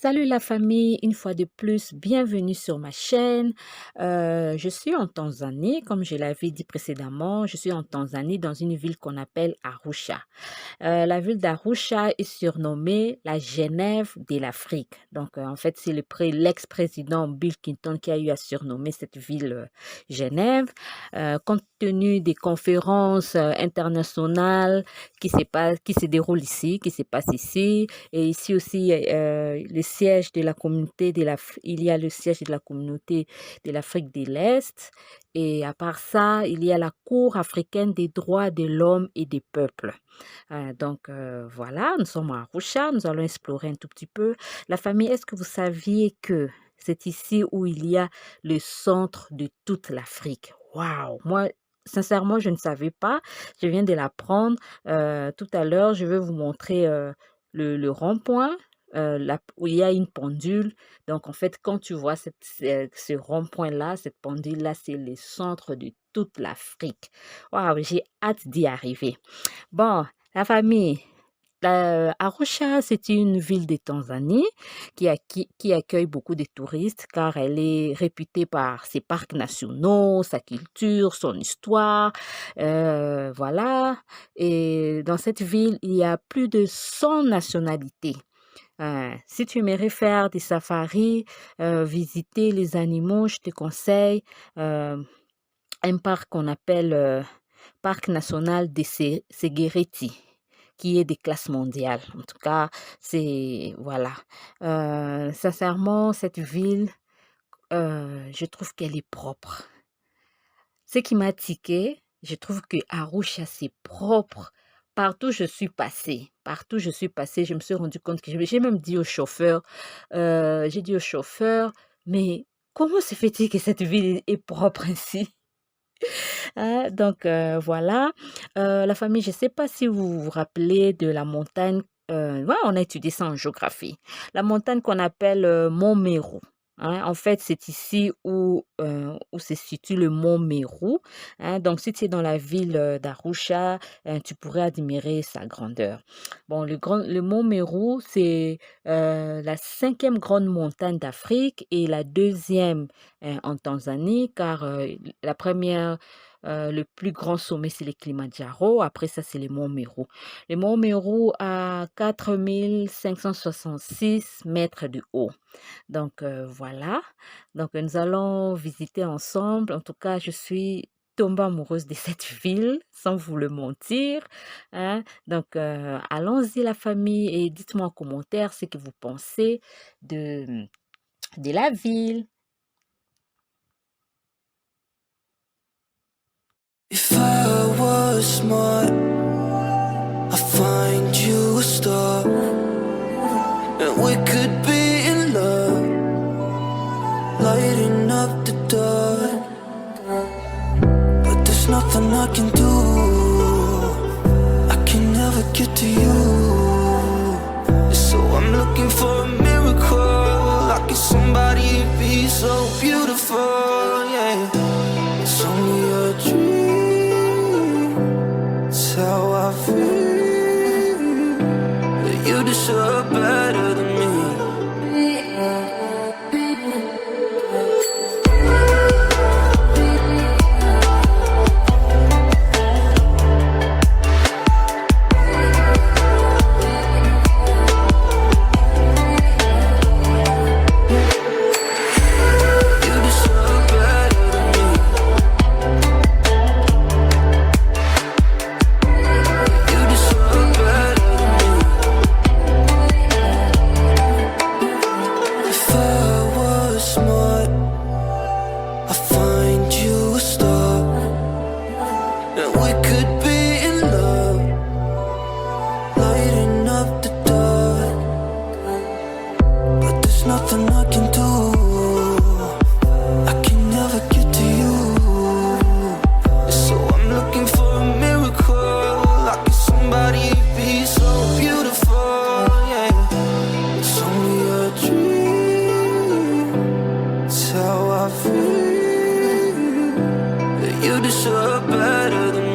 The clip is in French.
Salut la famille, une fois de plus, bienvenue sur ma chaîne. Je suis en Tanzanie, comme je l'avais dit précédemment, je suis en Tanzanie dans une ville qu'on appelle Arusha. La ville d'Arusha est surnommée la Genève de l'Afrique. Donc, en fait, c'est l'ex-président Bill Clinton qui a eu à surnommer cette ville Genève. Compte tenu des conférences internationales qui se déroulent ici, qui se passent ici, et ici aussi, le siège de la communauté il y a le siège de la communauté de l'Afrique de l'Est. Et à part ça, il y a la Cour africaine des droits de l'homme et des peuples. Voilà, nous sommes à Arusha, nous allons explorer un tout petit peu. La famille, est-ce que vous saviez que c'est ici où il y a le centre de toute l'Afrique? Waouh! Moi, sincèrement, je ne savais pas. Je viens de l'apprendre. Tout à l'heure, je vais vous montrer le rond-point. Où il y a une pendule. Donc, en fait, quand tu vois ce rond-point-là, cette pendule-là, c'est le centre de toute l'Afrique. Waouh, j'ai hâte d'y arriver. Bon, la famille, Arusha, c'est une ville de Tanzanie qui accueille beaucoup de touristes car elle est réputée par ses parcs nationaux, sa culture, son histoire. Voilà. Et dans cette ville, il y a plus de 100 nationalités. Si tu aimerais faire des safaris, visiter les animaux, je te conseille un parc qu'on appelle Parc national de Séguéreti, qui est des classes mondiales. En tout cas, c'est voilà. Sincèrement, cette ville, je trouve qu'elle est propre. Ce qui m'a tiqué, je trouve que Arusha, c'est propre. Partout je suis passée, je me suis rendu compte que j'ai même dit au chauffeur, mais comment se fait-il que cette ville est propre ainsi? Voilà. La famille, je ne sais pas si vous vous rappelez de la montagne, ouais, on a étudié ça en géographie. La montagne qu'on appelle Mont Meru. En fait, c'est ici où se situe le mont Meru. Donc, si tu es dans la ville d'Arusha, tu pourrais admirer sa grandeur. Bon, le mont Meru, c'est la cinquième grande montagne d'Afrique et la deuxième en Tanzanie, car la première, le plus grand sommet, c'est le Kilimandjaro. Après ça, c'est le mont Meru. Le mont Meru a 4566 mètres de haut. Donc, voilà. Donc, nous allons visiter ensemble. En tout cas, je suis tombée amoureuse de cette ville, sans vous le mentir. Donc, allons-y, la famille, et dites-moi en commentaire ce que vous pensez de la ville. If I was smart, I'd find you a star, and we could be in love, lighting up the dark. But there's nothing I can do, I can never get to you. So I'm looking for a miracle, like it's somebody be so beautiful, yeah. It's only a dream, it's how I feel, that you deserve better than me. Nothing I can do, I can never get to you. So I'm looking for a miracle, like it's somebody be so beautiful, yeah. It's only a dream, it's how I feel, that you deserve better than